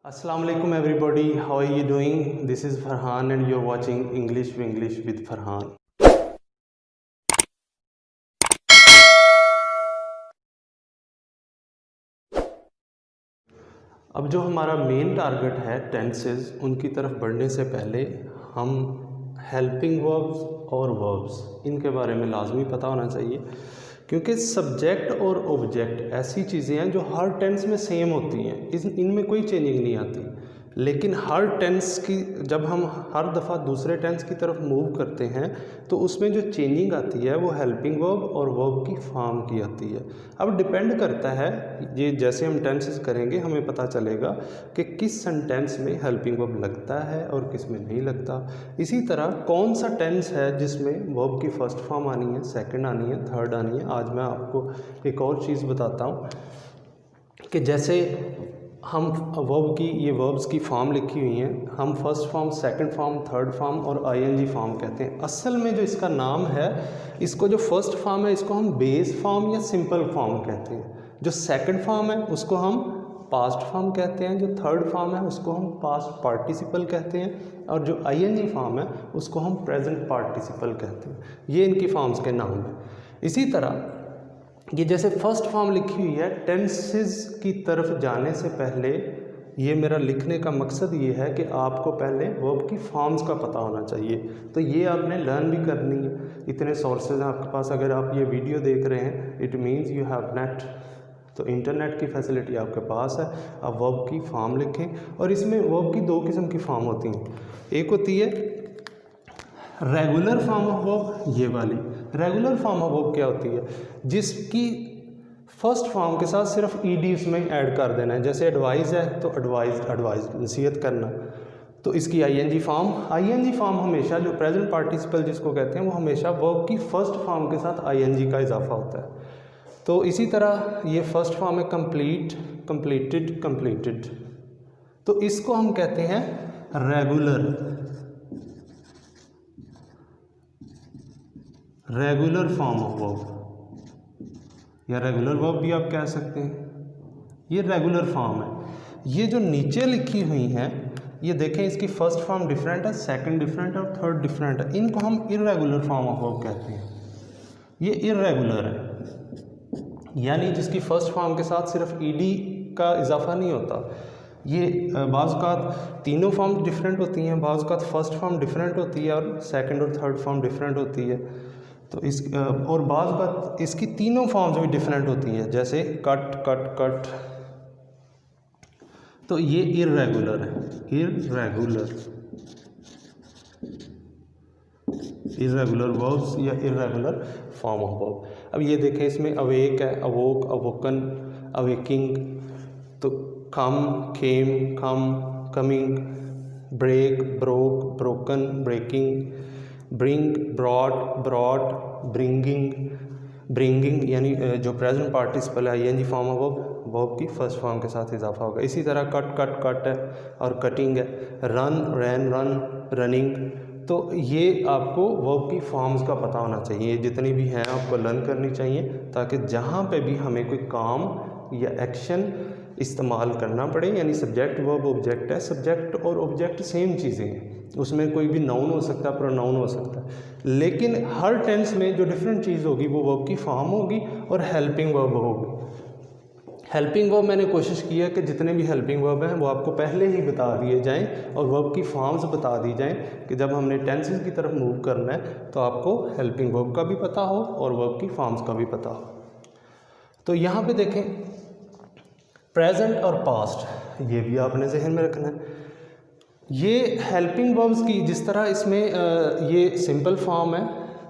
Assalamu alaikum everybody, how are you doing? This is Farhan and you're watching English with Farhan. अब जो हमारा main target है tenses, उनकी तरफ बढ़ने से पहले हम हेल्पिंग वर्ब्स और वर्ब्स इनके बारे में लाजमी पता होना चाहिए, क्योंकि सब्जेक्ट और ऑब्जेक्ट ऐसी चीज़ें हैं जो हर टेंस में सेम होती हैं, इनमें कोई चेंजिंग नहीं आती। लेकिन हर टेंस की जब हम हर दफ़ा दूसरे टेंस की तरफ मूव करते हैं तो उसमें जो चेंजिंग आती है वो हेल्पिंग वर्ब और वर्ब की फॉर्म की आती है। अब डिपेंड करता है, ये जैसे हम टेंसेस करेंगे हमें पता चलेगा कि किस सेंटेंस में हेल्पिंग वर्ब लगता है और किस में नहीं लगता। इसी तरह कौन सा टेंस है जिसमें वर्ब की फ़र्स्ट फॉर्म आनी है, सेकंड आनी है, थर्ड आनी है। आज मैं आपको एक और चीज़ बताता हूँ कि जैसे हम वर्ब की ये वर्ब्स की फॉर्म लिखी हुई हैं, हम first form, second form, third form और आईएनजी फॉर्म कहते हैं। असल में जो इसका नाम है, इसको जो फर्स्ट फॉर्म है इसको हम बेस फॉर्म या सिंपल फॉर्म कहते हैं। जो सेकंड फॉर्म है उसको हम पास्ट फॉर्म कहते हैं, जो थर्ड फॉर्म है उसको हम पास्ट पार्टिसिपल कहते हैं, और जो आईएनजी फॉर्म है उसको हम प्रेजेंट पार्टिसिपल कहते हैं। ये इनकी फॉर्म्स के नाम हैं। इसी तरह ये जैसे फर्स्ट फॉर्म लिखी हुई है, टेंसेस की तरफ जाने से पहले ये मेरा लिखने का मकसद ये है कि आपको पहले वर्ब की फॉर्म्स का पता होना चाहिए। तो ये आपने लर्न भी करनी है। इतने सोर्सेज हैं आपके पास, अगर आप ये वीडियो देख रहे हैं it means you have net, तो इंटरनेट की फैसिलिटी आपके पास है। आप वर्ब की फॉर्म लिखें, और इसमें वर्ब की दो किस्म की फॉर्म होती हैं। एक होती है रेगुलर फॉर्म ऑफ वर्ब, ये वाली रेगुलर फॉर्म ऑफ वर्ब क्या होती है, जिसकी फर्स्ट फॉर्म के साथ सिर्फ ईडी उसमें ऐड कर देना है। जैसे एडवाइस है तो एडवाइस नसीहत करना, तो इसकी आईएनजी फॉर्म हमेशा, जो प्रेजेंट पार्टिसिपल जिसको कहते हैं, वो हमेशा वर्ब की फर्स्ट फॉर्म के साथ आईएनजी का इजाफा होता है। तो इसी तरह ये फर्स्ट फॉर्म है कंप्लीट, कंप्लीटेड, कंप्लीटेड, तो इसको हम कहते हैं रेगुलर फॉर्म ऑफ वर्ब, या रेगुलर वर्ब भी आप कह सकते हैं। ये रेगुलर फॉर्म है। ये जो नीचे लिखी हुई हैं, ये देखें, इसकी फर्स्ट फॉर्म डिफरेंट है, सेकंड डिफरेंट है और थर्ड डिफरेंट है। इनको हम इर्रेगुलर फॉर्म ऑफ वर्ब कहते हैं। ये इर्रेगुलर है, यानी जिसकी फर्स्ट फॉर्म के साथ सिर्फ ईडी का इजाफा नहीं होता। ये बाज़ तीनों फॉर्म डिफरेंट होती हैं, बाज़ फर्स्ट फॉर्म डिफरेंट होती है और सेकंड और थर्ड फॉर्म डिफरेंट होती है। तो इस और बाज़ इसकी तीनों फॉर्म्स भी डिफरेंट होती हैं, जैसे कट, कट, कट। तो ये इर्रेगुलर है, इर्रेगुलर वर्ब्स या इर्रेगुलर फॉर्म ऑफ वर्ब। अब ये देखें, इसमें अवेक है, अवोक, अवोकन, अवेकिंग, तो come, came, come, coming, break, broke, broken, breaking, bring, brought, brought, bringing, यानी जो प्रेजेंट पार्टिसिपल है आईएनजी फॉर्म ऑफ वर्ब की फर्स्ट फॉर्म के साथ इजाफा होगा। इसी तरह कट, कट, कट है और कटिंग है, रन, रैन, रन, रनिंग। तो ये आपको वर्ब की फॉर्म्स का पता होना चाहिए। जितनी भी हैं आपको लर्न करनी चाहिए, ताकि जहाँ पे भी हमें कोई काम या एक्शन इस्तेमाल करना पड़े, यानी सब्जेक्ट, वर्ब, ऑब्जेक्ट है। सब्जेक्ट और ऑब्जेक्ट सेम चीज़ें हैं, उसमें कोई भी नाउन हो सकता है, प्रोनाउन हो सकता है, लेकिन हर टेंस में जो डिफरेंट चीज़ होगी वो वर्ब की फॉर्म होगी और हेल्पिंग वर्ब होगी। हेल्पिंग वर्ब मैंने कोशिश की है कि जितने भी हेल्पिंग वर्ब हैं वो आपको पहले ही बता दिए जाएं, और वर्ब की फॉर्म्स बता दी जाएं कि जब हमने टेंसेस की तरफ मूव करना है तो आपको हेल्पिंग वर्ब का भी पता हो और वर्ब की फॉर्म्स का भी पता हो। तो यहाँ पे देखें, प्रेजेंट और पास्ट, ये भी आपने जहन में रखना है। ये हेल्पिंग वर्ब्स की जिस तरह इसमें ये सिंपल फॉर्म है,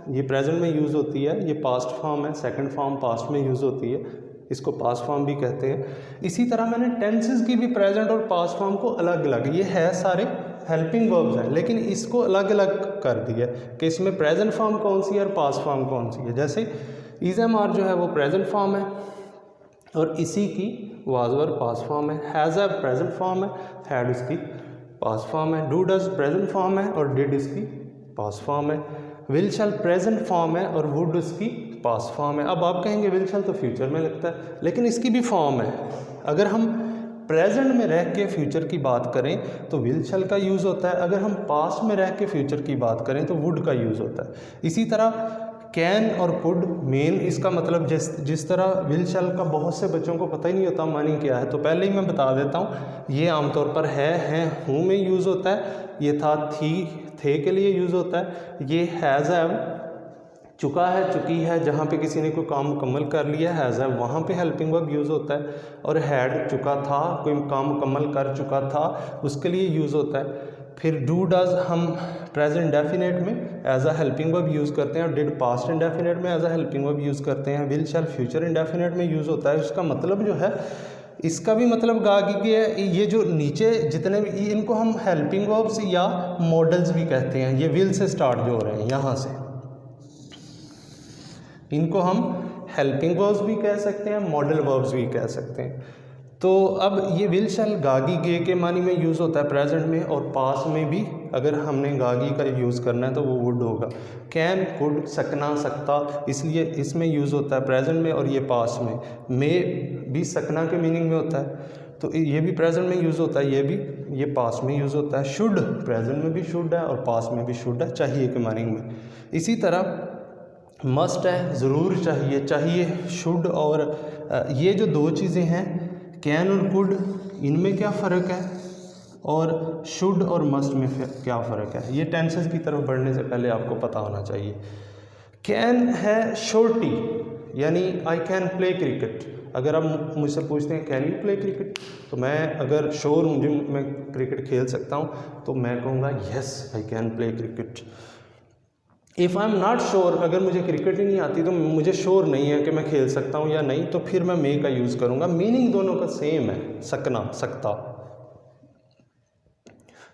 ये प्रेजेंट में यूज़ होती है, ये पास्ट फॉर्म है, सेकंड फॉर्म पास्ट में यूज़ होती है, इसको पास्ट फॉर्म भी कहते हैं। इसी तरह मैंने टेंसेस की भी प्रेजेंट और पास्ट फॉर्म को अलग अलग, ये है सारे हेल्पिंग वर्ब्स हैं, लेकिन इसको अलग अलग कर दिया कि इसमें प्रेजेंट फॉर्म कौन सी है और पास्ट फॉर्म कौन सी है। जैसे इज़ एम आर जो है वो प्रेजेंट फॉर्म है और इसी की वाज वर पास्ट फॉर्म है। हैज़ अ प्रेजेंट फॉर्म है, हैड इसकी पास्ट फॉर्म है। डू डज प्रेजेंट फॉर्म है और डिड इसकी पास्ट फॉर्म है। विल शैल प्रेजेंट फॉर्म है और वुड इसकी पास्ट फॉर्म है। अब आप कहेंगे विल शैल तो फ्यूचर में लगता है, लेकिन इसकी भी फॉर्म है। अगर हम प्रेजेंट में रह के फ्यूचर की बात करें तो विल शैल का यूज़ होता है, अगर हम पास्ट में रह के फ्यूचर की बात करें तो वुड का यूज़ होता है। इसी तरह कैन और कुड मेन इसका मतलब जिस तरह विल शैल का बहुत से बच्चों को पता ही नहीं होता मीनिंग क्या है, तो पहले ही मैं बता देता हूँ। ये आमतौर पर है हूँ में यूज़ होता है, ये था थी थे के लिए यूज़ होता है, ये हैज़ हैव चुका है चुकी है, जहाँ पे किसी ने कोई काम मुकम्मल कर लिया हैज़ हैव वहाँ पे हेल्पिंग वर्ब यूज़ होता है, और हैड चुका था कोई काम मुकम्मल कर चुका था उसके लिए यूज़ होता है। फिर डू डज हम प्रेजेंट इंडेफिनेट में as a helping verb use करते हैं, और डिड पास्ट इंडेफिनेट में as a helping verb use करते हैं। विल शैल फ्यूचर इंडेफिनेट में यूज़ होता है। इसका मतलब जो है, इसका भी मतलब गागी के ये जो नीचे जितने भी इनको हम हेल्पिंग वर्ब्स या मॉडल्स भी कहते हैं। ये विल से स्टार्ट जो हो रहे हैं यहाँ से, इनको हम हेल्पिंग वर्ब्स भी कह सकते हैं, मॉडल वर्ब्स भी कह सकते हैं। तो अब ये विल शैल गागी गे के मानी में यूज़ होता है प्रेजेंट में, और पास में भी अगर हमने गागी का यूज़ करना है तो वो वुड होगा। कैन कुड सकना सकता, इसलिए इसमें यूज़ होता है प्रेजेंट में, और ये पास में। मे भी सकना के मीनिंग में होता है, तो ये भी प्रेजेंट में यूज़ होता है, ये पास में यूज़ होता है। शुड प्रेजेंट में भी शुड है और पास में भी शुड है, चाहिए के मीनिंग में। इसी तरह मस्ट है ज़रूर चाहिए, चाहिए शुड, और ये जो दो चीज़ें हैं कैन और कुड, इनमें क्या फ़र्क है, और शुड और मस्ट में क्या फ़र्क है, ये टेंसेस की तरफ बढ़ने से पहले आपको पता होना चाहिए। कैन है श्योरिटी, यानी आई कैन प्ले क्रिकेट। अगर आप मुझसे पूछते हैं कैन यू प्ले क्रिकेट, तो मैं अगर श्योर हूँ मैं क्रिकेट खेल सकता हूँ तो मैं कहूँगा yes I can play cricket. If I am not sure, अगर मुझे क्रिकेट ही नहीं आती तो मुझे श्योर नहीं है कि मैं खेल सकता हूँ या नहीं, तो फिर मैं मे का यूज़ करूँगा। मीनिंग दोनों का सेम है, सकना सकता।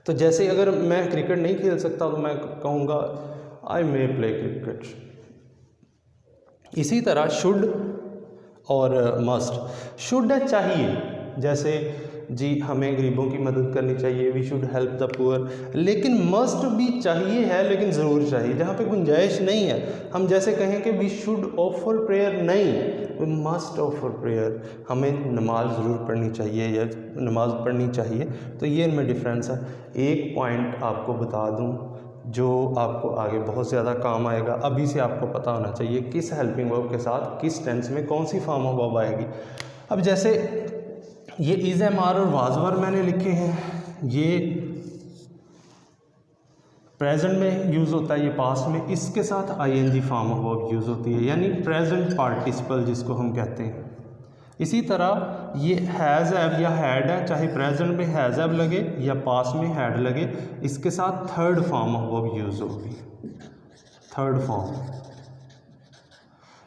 तो जैसे अगर मैं क्रिकेट नहीं खेल सकता तो मैं कहूँगा आई मे प्ले क्रिकेट। इसी तरह शुड और मस्ट। शुड है चाहिए, जैसे जी हमें गरीबों की मदद करनी चाहिए, we should help the poor. लेकिन मस्ट भी चाहिए है, लेकिन ज़रूर चाहिए, जहाँ पे गुंजाइश नहीं है। हम जैसे कहें कि वी शुड ऑफर प्रेयर, नहीं, वी मस्ट ऑफर प्रेयर, हमें नमाज ज़रूर पढ़नी चाहिए या नमाज पढ़नी चाहिए। तो ये इनमें डिफरेंस है। एक पॉइंट आपको बता दूँ जो आपको आगे बहुत ज़्यादा काम आएगा, अभी से आपको पता होना चाहिए किस हेल्पिंग वर्ब के साथ किस टेंस में कौन सी फॉर्म ऑफ वर्ब आएगी। अब जैसे ये इज़ एम आर और वाज वर मैंने लिखे हैं, ये प्रेजेंट में यूज़ होता है, ये पास्ट में, इसके साथ ING form of verb use होती है, यानी प्रेजेंट पार्टिसिपल जिसको हम कहते हैं। इसी तरह ये हैज़ हैव या हैड है, चाहे प्रेजेंट में हैज़ हैव लगे या पास्ट में हैड लगे, इसके साथ third form of verb use होगी, थर्ड फॉर्म।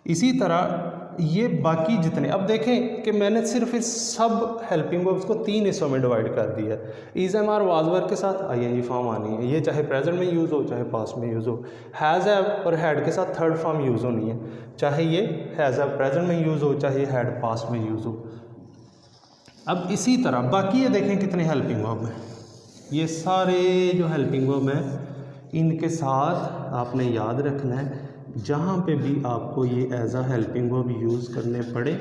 इसी तरह ये बाकी जितने, अब देखें कि मैंने सिर्फ इस सब हेल्पिंग वर्ब्स को 3 हिस्सों में डिवाइड कर दिया है। Is am are was were के साथ आईएनजी फॉर्म आनी है, ये चाहे प्रेजेंट में यूज़ हो चाहे पास्ट में यूज़ हो। हैज़ हैव और हैड के साथ थर्ड फॉर्म यूज़ होनी है, चाहे ये हैज़ हैव प्रेजेंट में यूज़ हो चाहे हैड पास्ट में यूज़ हो। अब इसी तरह बाकी ये देखें कितने हेल्पिंग वर्ब हैं, ये सारे जो हेल्पिंग वर्ब हैं इनके साथ आपने याद रखना है, जहाँ पे भी आपको ये as a helping verb use करने पड़े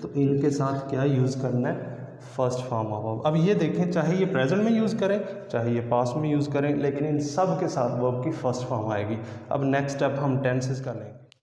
तो इनके साथ क्या यूज़ करना है, फर्स्ट फॉर्म ऑफ वर्ब। अब ये देखें चाहे ये प्रेजेंट में यूज़ करें चाहे ये पास्ट में यूज़ करें, लेकिन इन सब के साथ वर्ब की फर्स्ट फॉर्म आएगी। अब नेक्स्ट स्टेप हम टेंसेस का लेंगे।